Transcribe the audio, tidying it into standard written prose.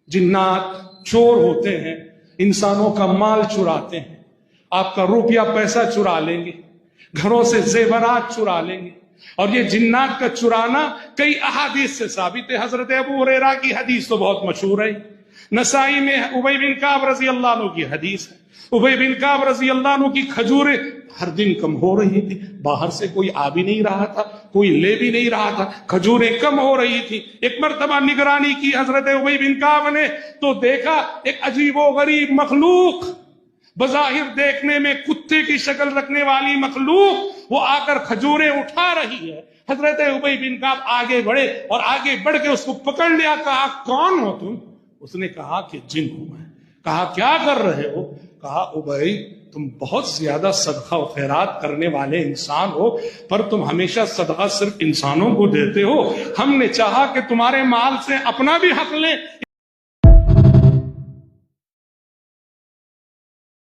जिन्नात चोर होते हैं, इंसानों का माल चुराते हैं, आपका रुपया पैसा चुरा लेंगे, घरों से जेवरात चुरा लेंगे। और ये जिन्नात का चुराना कई अहादीस से साबित है। हजरत अबू हुरैरा की हदीस तो बहुत मशहूर है, नसाई में उबय बिन काब रजी अल्लाह अन्हु की हदीस है। उबय बिन काब रजी अल्लाह अन्हु की खजूरें हर दिन कम हो रही थी, बाहर से कोई आ भी नहीं रहा था, कोई ले भी नहीं रहा था, खजूरें कम हो रही थी। एक मर्तबा निगरानी की हजरत उबय बिन काब ने, तो देखा एक अजीबो गरीब मखलूक, बज़ाहिर देखने में कुत्ते की शक्ल रखने वाली मखलूक, वो आकर खजूरें उठा रही है। हजरत उबय बिन काब आगे बढ़े और आगे बढ़ के उसको पकड़ लिया, कहा कौन हो तुम? उसने कहा कि जिन हूं मैं। कहा क्या कर रहे हो? कहा उबय तुम बहुत ज्यादा सदका और खैरात करने वाले इंसान हो, पर तुम हमेशा सदका सिर्फ इंसानों को देते हो, हमने चाहा कि तुम्हारे माल से अपना भी हक लें।